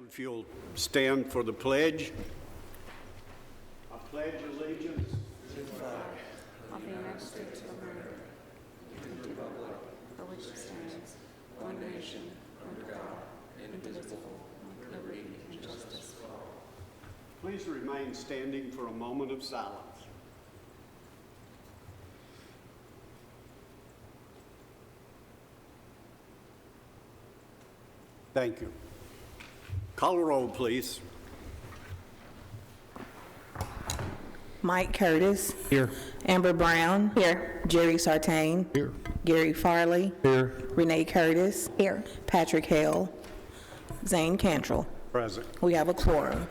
If you'll stand for the pledge. I pledge allegiance to the flag of the United States of America, and to the republic for which it stands, one nation, under God, indivisible, with liberty and justice for all. Please remain standing for a moment of silence. Thank you. Call a roll, please. Mike Curtis. Here. Amber Brown. Here. Jerry Sartain. Here. Gary Farley. Here. Renee Curtis. Here. Patrick Hale. Zane Cantrell. Present. We have a quorum.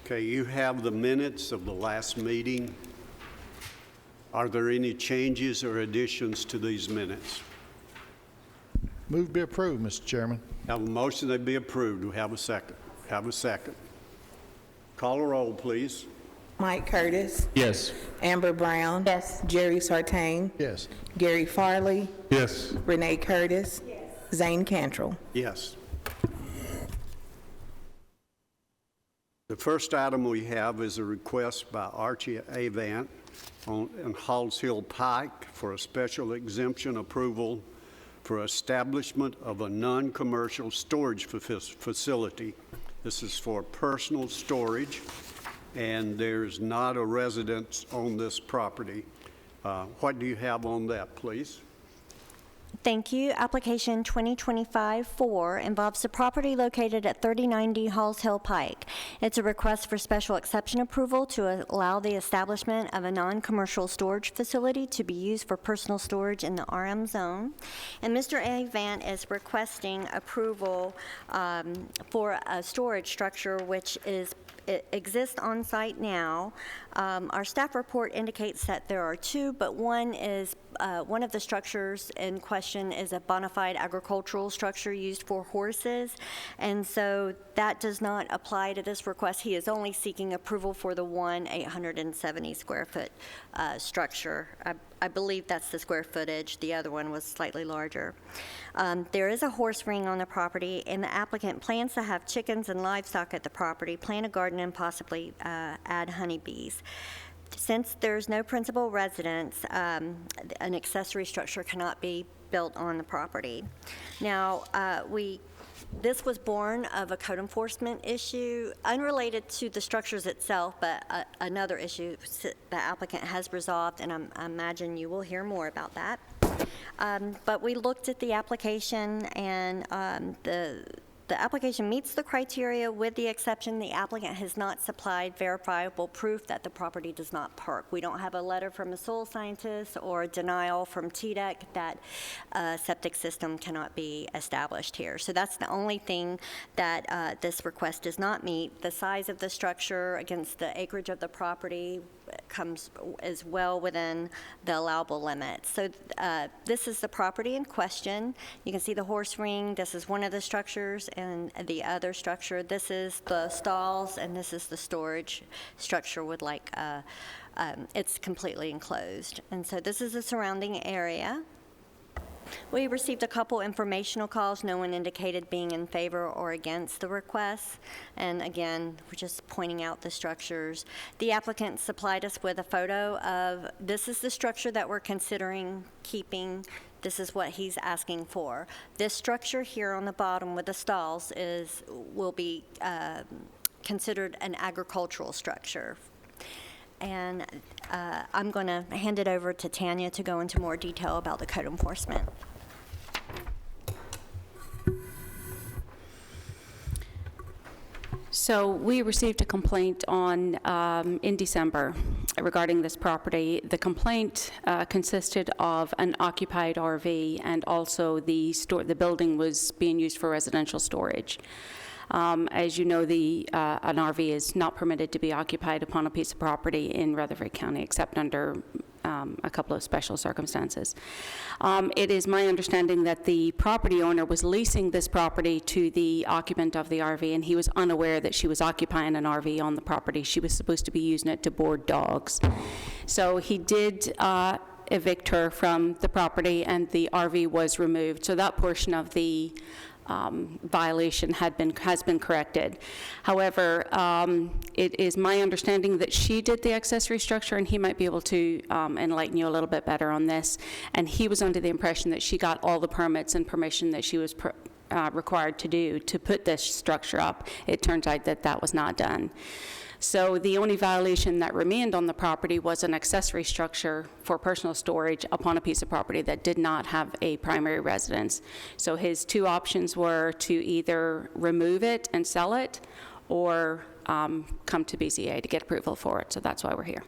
Okay, you have the minutes of the last meeting. Are there any changes or additions to these minutes? Move to be approved, Mr. Chairman. Have a motion that be approved. Do we have a second? Have a second. Call a roll, please. Mike Curtis. Yes. Amber Brown. Yes. Jerry Sartain. Yes. Gary Farley. Yes. Renee Curtis. Zane Cantrell. Yes. The first item we have is a request by Archie Avant on Halls Hill Pike for a special exemption approval for establishment of a non-commercial storage facility. This is for personal storage, and there's not a residence on this property. What do you have on that, please? Thank you. Application 2025-4 involves the property located at 3090 Halls Hill Pike. It's a request for special exception approval to allow the establishment of a non-commercial storage facility to be used for personal storage in the RM zone. And Mr. Avant is requesting approval for a storage structure which exists on site now. Our staff report indicates that there are two, but one of the structures in question is a bona fide agricultural structure used for horses, and so that does not apply to this request. He is only seeking approval for the one 870 square foot structure. I believe that's the square footage. The other one was slightly larger. There is a horse ring on the property, and the applicant plans to have chickens and livestock at the property, plant a garden, and possibly add honeybees. Since there's no principal residence, an accessory structure cannot be built on the property. Now, this was born of a code enforcement issue unrelated to the structures itself, but another issue the applicant has resolved, and I imagine you will hear more about that. But we looked at the application, and the application meets the criteria with the exception the applicant has not supplied verifiable proof that the property does not perk. We don't have a letter from a soil scientist or a denial from TDEC that a septic system cannot be established here. So that's the only thing that this request does not meet. The size of the structure against the acreage of the property is well within the allowable limits. So this is the property in question. You can see the horse ring. This is one of the structures, and the other structure. This is the stalls, and this is the storage structure with it's completely enclosed. And so this is the surrounding area. We received a couple informational calls. No one indicated being in favor or against the request. And again, we're just pointing out the structures. The applicant supplied us with a photo of, this is the structure that we're considering keeping. This is what he's asking for. This structure here on the bottom with the stalls will be considered an agricultural structure. And I'm going to hand it over to Tanya to go into more detail about the code enforcement. So we received a complaint in December regarding this property. The complaint consisted of an occupied RV, and also the building was being used for residential storage. As you know, an RV is not permitted to be occupied upon a piece of property in Rutherford County, except under a couple of special circumstances. It is my understanding that the property owner was leasing this property to the occupant of the RV, and he was unaware that she was occupying an RV on the property. She was supposed to be using it to board dogs. So he did evict her from the property, and the RV was removed. So that portion of the violation has been corrected. However, it is my understanding that she did the accessory structure, and he might be able to enlighten you a little bit better on this. And he was under the impression that she got all the permits and permission that she was required to do to put this structure up. It turns out that that was not done. So the only violation that remained on the property was an accessory structure for personal storage upon a piece of property that did not have a primary residence. So his two options were to either remove it and sell it, or come to BZA to get approval for it. So that's why we're here.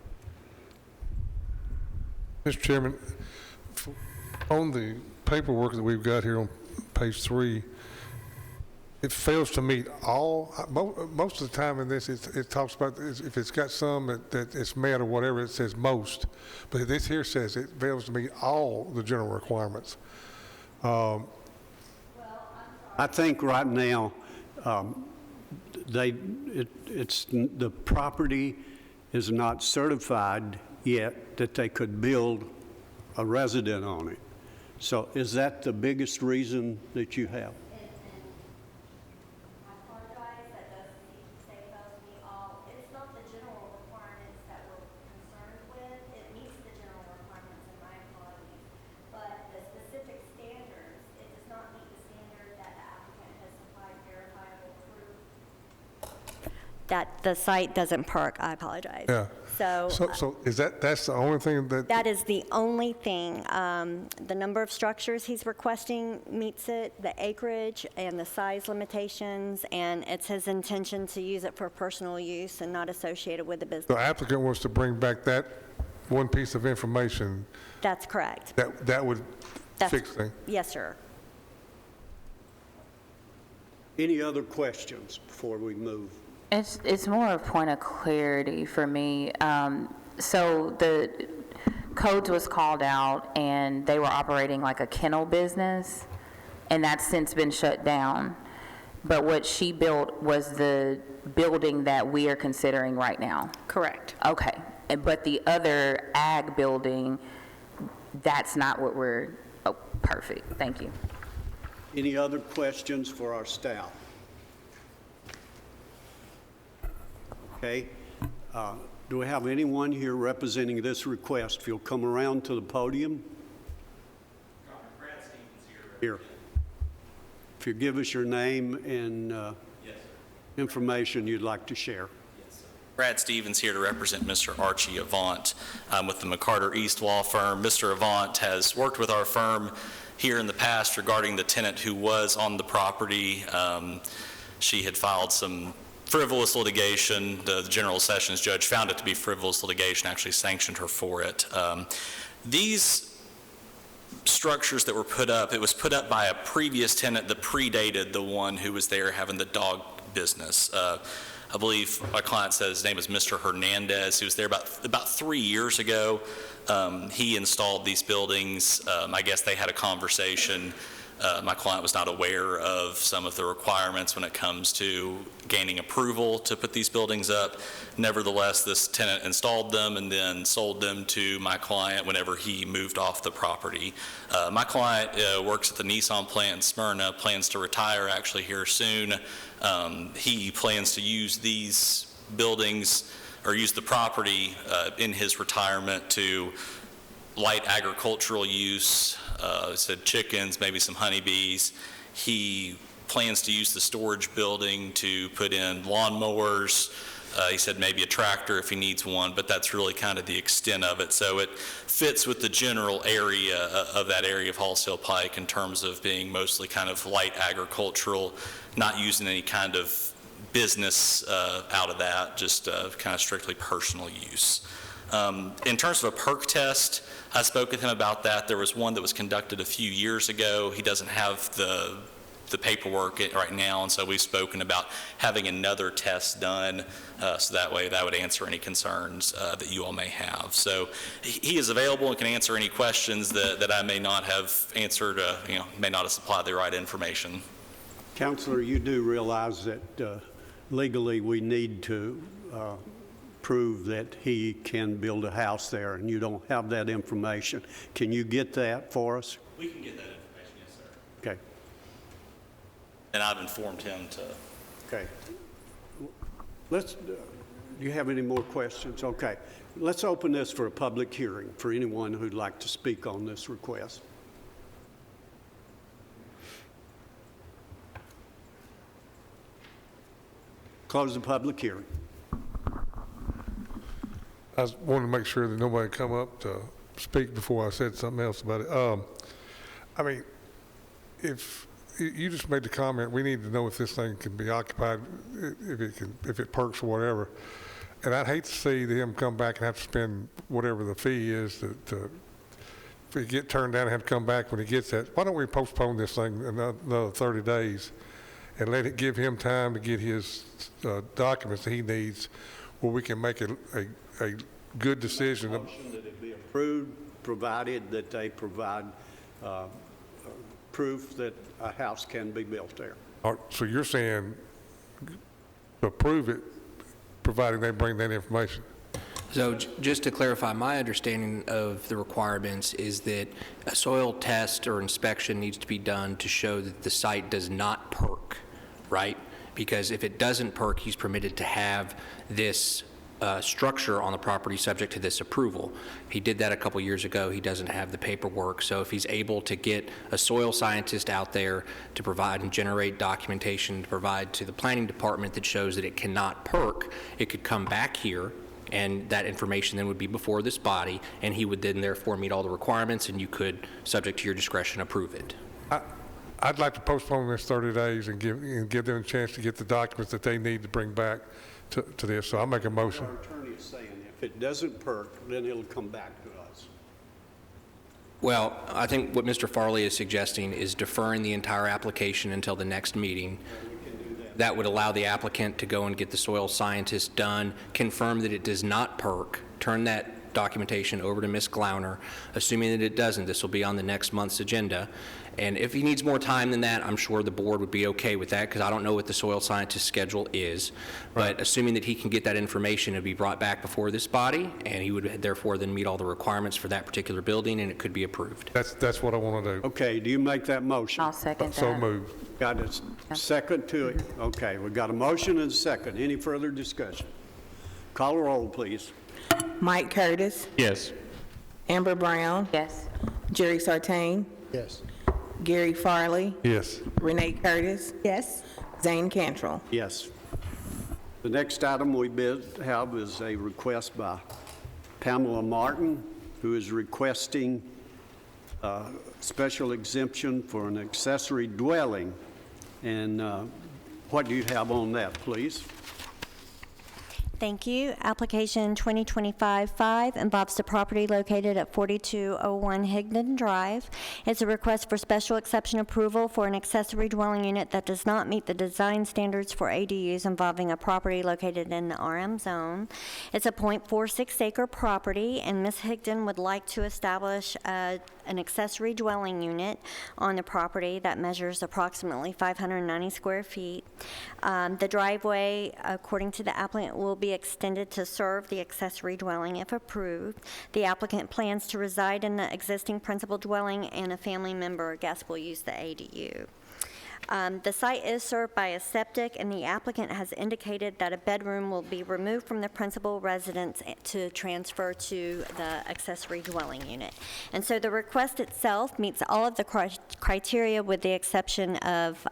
Mr. Chairman, on the paperwork that we've got here on page 3, it fails to meet all, most of the time in this, it talks about if it's got some that it's met or whatever, it says most. But this here says it fails to meet all the general requirements. I think right now, the property is not certified yet that they could build a resident on it. So is that the biggest reason that you have? I apologize, that doesn't say those meet all. It's not the general requirements that we're concerned with. It meets the general requirements, in my apologies. But the specific standards, it does not meet the standard that the applicant has supplied verifiable proof. That the site doesn't perk, I apologize. Yeah. So is that's the only thing that? That is the only thing. The number of structures he's requesting meets it, the acreage and the size limitations, and it's his intention to use it for personal use and not associated with the business. The applicant wants to bring back that one piece of information. That's correct. That would fix things. Yes, sir. Any other questions before we move? It's more a point of clarity for me. So the codes was called out, and they were operating like a kennel business, and that's since been shut down. But what she built was the building that we are considering right now. Correct. Okay, but the other ag building, that's not what we're, oh, perfect, thank you. Any other questions for our staff? Okay. Do we have anyone here representing this request? If you'll come around to the podium. Brad Stevens Here. If you give us your name and information you'd like to share. Brad Stevens here to represent Mr. Archie Avant. I'm with the McCarter East Law Firm. Mr. Avant has worked with our firm here in the past regarding the tenant who was on the property. She had filed some frivolous litigation. The General Sessions judge found it to be frivolous litigation, actually sanctioned her for it. These structures that were put up, it was put up by a previous tenant that predated the one who was there having the dog business. I believe my client said his name was Mr. Hernandez. He was there about 3 years ago. He installed these buildings. I guess they had a conversation. My client was not aware of some of the requirements when it comes to gaining approval to put these buildings up. Nevertheless, this tenant installed them and then sold them to my client whenever he moved off the property. My client works at the Nissan plant in Smyrna, plans to retire actually here soon. He plans to use these buildings or use the property in his retirement to light agricultural use. Said chickens, maybe some honeybees. He plans to use the storage building to put in lawnmowers. He said maybe a tractor if he needs one, but that's really kind of the extent of it. So it fits with the general area of that area of Halls Hill Pike in terms of being mostly kind of light agricultural, not using any kind of business out of that, just kind of strictly personal use. In terms of a perk test, I spoke with him about that. There was one that was conducted a few years ago. He doesn't have the paperwork right now, and so we've spoken about having another test done, so that way that would answer any concerns that you all may have. So he is available and can answer any questions that I may not have answered, may not have supplied the right information. Counselor, you do realize that legally we need to prove that he can build a house there, and you don't have that information. Can you get that for us? We can get that information, yes, sir. Okay. and I've informed him to. Okay. Do you have any more questions? Okay. Let's open this for a public hearing for anyone who'd like to speak on this request. Close the public hearing. I just wanted to make sure that nobody come up to speak before I said something else about it. I mean, if you just made the comment, we need to know if this thing can be occupied, if it perks or whatever. And I'd hate to see them come back and have to spend whatever the fee is if he get turned down and have to come back when he gets that. Why don't we postpone this thing another 30 days and let it give him time to get his documents that he needs, where we can make a good decision. Motion that it be approved, provided that they provide proof that a house can be built there. So you're saying approve it, providing they bring that information? So just to clarify, my understanding of the requirements is that a soil test or inspection needs to be done to show that the site does not perk, right? Because if it doesn't perk, he's permitted to have this structure on the property subject to this approval. He did that a couple years ago. He doesn't have the paperwork. So if he's able to get a soil scientist out there to provide and generate documentation to provide to the planning department that shows that it cannot perk, it could come back here, and that information then would be before this body, and he would then therefore meet all the requirements, and you could, subject to your discretion, approve it. I'd like to postpone this 30 days and give them a chance to get the documents that they need to bring back to this. So I'll make a motion. Our attorney is saying if it doesn't perk, then it'll come back to us. Well, I think what Mr. Farley is suggesting is deferring the entire application until the next meeting. That would allow the applicant to go and get the soil scientist done, confirm that it does not perk, turn that documentation over to Ms. Glauner. Assuming that it doesn't, this will be on the next month's agenda. And if he needs more time than that, I'm sure the board would be okay with that, because I don't know what the soil scientist's schedule is. But assuming that he can get that information, it'd be brought back before this body, and he would therefore then meet all the requirements for that particular building, and it could be approved. That's what I want to do. Okay, do you make that motion? I'll second that. So moved. Got a second to it? Okay, we've got a motion and a second. Any further discussion? Call a roll, please. Mike Curtis, Yes. Amber Brown, Yes. Jerry Sartain, Yes. Gary Farley, Yes. Renee Curtis. Yes. Zane Cantrell. Yes. The next item we have is a request by Pamela Martin, who is requesting a special exemption for an accessory dwelling. And what do you have on that, please? Thank you. Application 2025-5 involves the property located at 4201 Higdon Drive. It's a request for special exception approval for an accessory dwelling unit that does not meet the design standards for ADUs involving a property located in the RM zone. It's a .46 acre property, and Ms. Higdon would like to establish an accessory dwelling unit on the property that measures approximately 590 square feet. The driveway, according to the applicant, will be extended to serve the accessory dwelling if approved. The applicant plans to reside in the existing principal dwelling, and a family member or guest will use the ADU. The site is served by a septic, and the applicant has indicated that a bedroom will be removed from the principal residence to transfer to the accessory dwelling unit. And so the request itself meets all of the criteria, with the exception of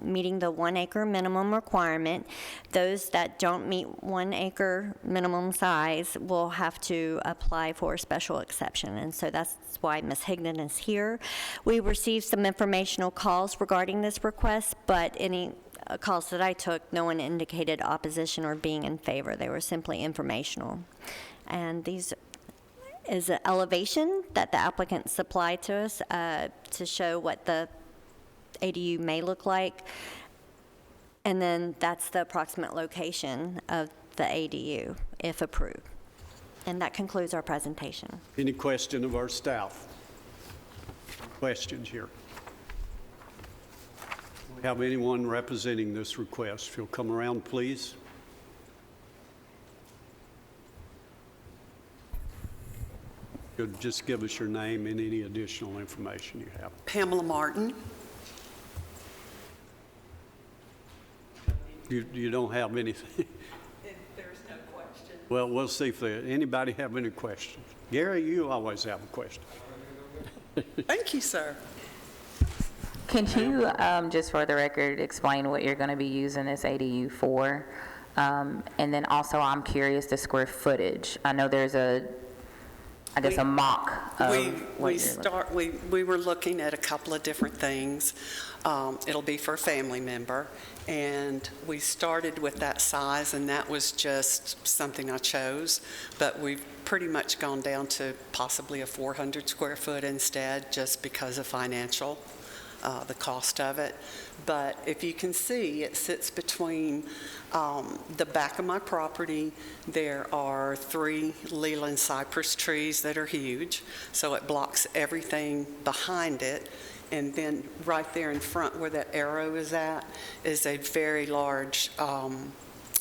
meeting the 1 acre minimum requirement. Those that don't meet 1 acre minimum size will have to apply for a special exception, and so that's why Ms. Higdon is here. We received some informational calls regarding this request, but any calls that I took, no one indicated opposition or being in favor. They were simply informational. And these is an elevation that the applicant supplied to us to show what the ADU may look like. And then that's the approximate location of the ADU, if approved. And that concludes our presentation. Any question of our staff? Questions here? Do we have anyone representing this request? If you'll come around, please. You'll just give us your name and any additional information you have. Pamela Martin. You don't have anything? There's no question. Well, we'll see if anybody have any questions. Gary, you always have a question. Thank you, sir. Can you, just for the record, explain what you're going to be using this ADU for? And then also, I'm curious the square footage. I know there's a mock of We were looking at a couple of different things. It'll be for a family member, and we started with that size, and that was just something I chose, but we've pretty much gone down to possibly a 400 square foot instead, just because of financial, the cost of it. But if you can see, it sits between the back of my property. There are 3 Leland cypress trees that are huge, so it blocks everything behind it. And then right there in front where that arrow is at is a very large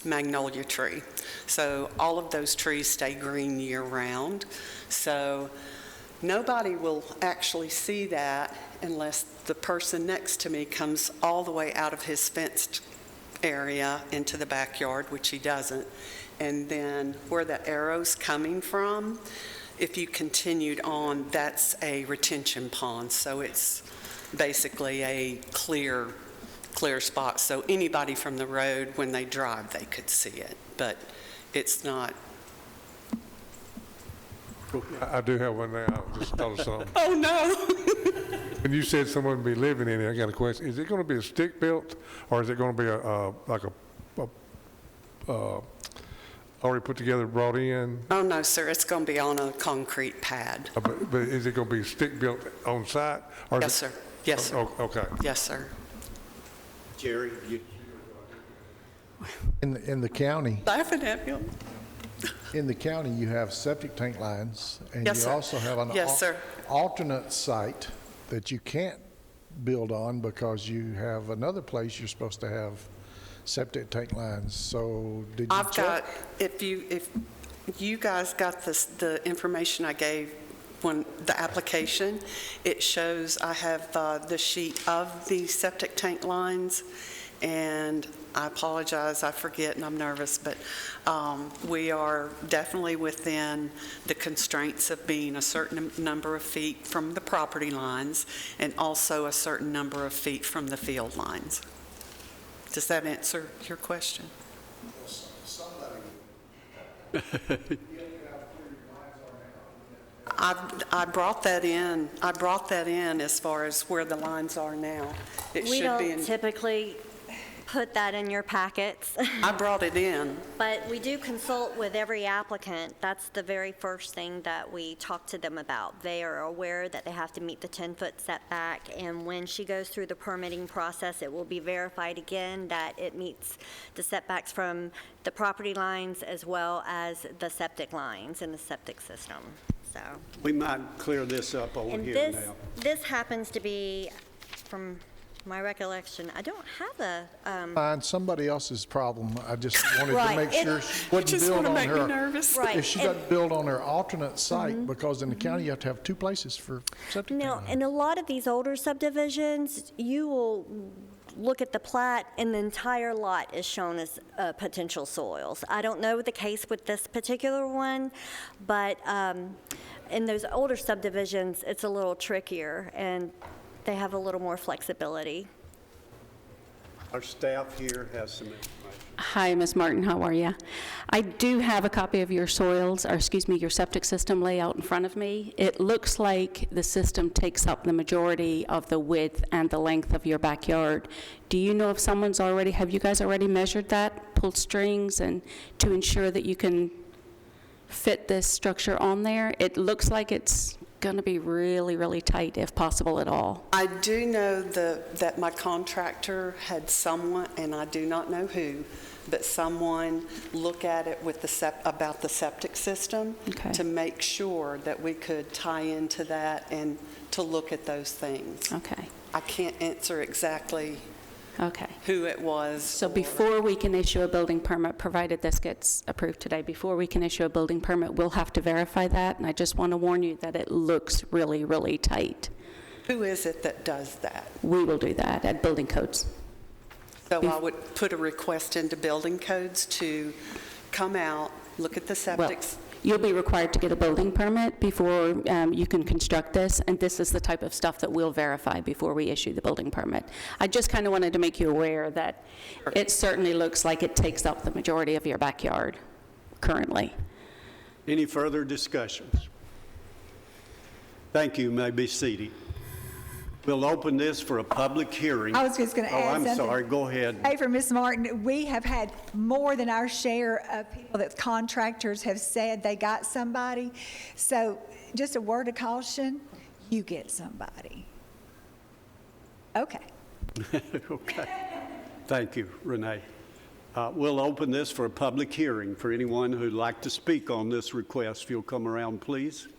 magnolia tree. So all of those trees stay green year-round. So nobody will actually see that unless the person next to me comes all the way out of his fenced area into the backyard, which he doesn't. And then where the arrow's coming from, if you continued on, that's a retention pond. So it's basically a clear spot. So anybody from the road, when they drive, they could see it. But it's not. I do have one now. I just thought of something. Oh, no. When you said someone would be living in it, I got a question. Is it going to be a stick built, or is it going to be already put together, brought in? Oh, no, sir. It's going to be on a concrete pad. But is it going to be stick built on site? Or Yes, sir. Yes, sir. Oh, okay. Yes, sir. Jerry, In the county, Laughing at you. you have septic tank lines, and Yes, you sir. also have an Yes, sir. alternate site that you can't build on because you have another place you're supposed to have septic tank lines. So did you check? If you guys got the information I gave when the application, it shows I have the sheet of the septic tank lines, and I apologize, I forget and I'm nervous, but we are definitely within the constraints of being a certain number of feet from the property lines and also a certain number of feet from the field lines. Does that answer your question? I brought that in. I brought that in as far as where the lines are now. It We should be don't in. typically put that in your packets, I brought it in. but we do consult with every applicant. That's the very first thing that we talk to them about. They are aware that they have to meet the 10-foot setback, and when she goes through the permitting process, it will be verified again that it meets the setbacks from the property lines as well as the septic lines in the septic system, so. we might clear this up over And here now. this happens to be, from my recollection, I don't have a, Find somebody else's problem. I just wanted Right. to make sure she wouldn't Just build want to on make me her. nervous. right. If she doesn't build on her alternate site, because in the county you have to have 2 places for septic Now, tank. in a lot of these older subdivisions, you will look at the plat and the entire lot is shown as potential soils. I don't know the case with this particular one, but in those older subdivisions, it's a little trickier and they have a little more flexibility. Our staff here has some information. Hi, Ms. Martin, how are you? I do have a copy of your soils, or excuse me, your septic system layout in front of me. It looks like the system takes up the majority of the width and the length of your backyard. Do you know if have you guys already measured that, pulled strings, and to ensure that you can fit this structure on there? It looks like it's going to be really, really tight, if possible at all. I do know that my contractor had someone, and I do not know who, but someone look at it with about the septic system Okay. to make sure that we could tie into that and to look at those things. Okay, I can't answer exactly okay. who it was. So or- before we can issue a building permit, provided this gets approved today, before we can issue a building permit, we'll have to verify that, and I just want to warn you that it looks really, really tight. Who is it that does that? We will do that at Building Codes. So I would put a request into building codes to come out, look at the Well, septics. you'll be required to get a building permit before you can construct this, and this is the type of stuff that we'll verify before we issue the building permit. I just kind of wanted to make you aware that it certainly looks like it takes up the majority of your backyard currently. Any further discussions? Thank you. You may be seated. We'll open this for a public hearing. I was just going to add something. Oh, I'm sorry. Go ahead. Hey, for Ms. Martin, we have had more than our share of people that contractors have said they got somebody. So just a word of caution, you get somebody. Okay. Okay. Thank you, Renee. We'll open this for a public hearing for anyone who'd like to speak on this request. If you'll come around, please.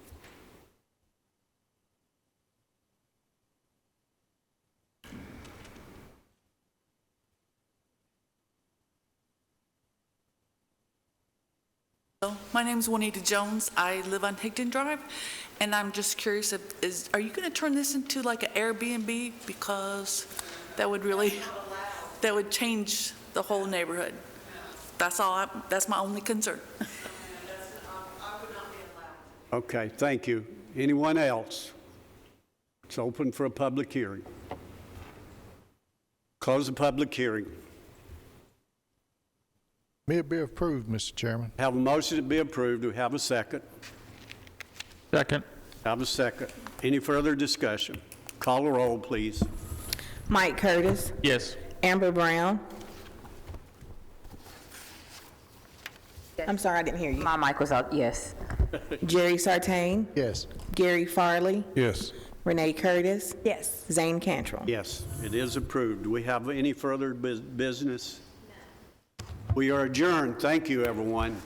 My name is Juanita Jones. I live on Higdon Drive, and I'm just curious, are you going to turn this into like an Airbnb? Because that would change the whole neighborhood. That's all. That's my only concern. Okay, thank you. Anyone else? It's open for a public hearing. Close the public hearing. May it be approved, Mr. Chairman. Have a motion to be approved. Do we have a second? Second. Have a second. Any further discussion? Call the roll, please. Mike Curtis, Yes. Amber Brown. I'm sorry, I didn't hear you. My mic was out, yes. Jerry Sartain, Yes. Gary Farley, Yes. Renee Curtis, Yes. Zane Cantrell. Yes, it is approved. Do we have any further business? We are adjourned. Thank you, everyone.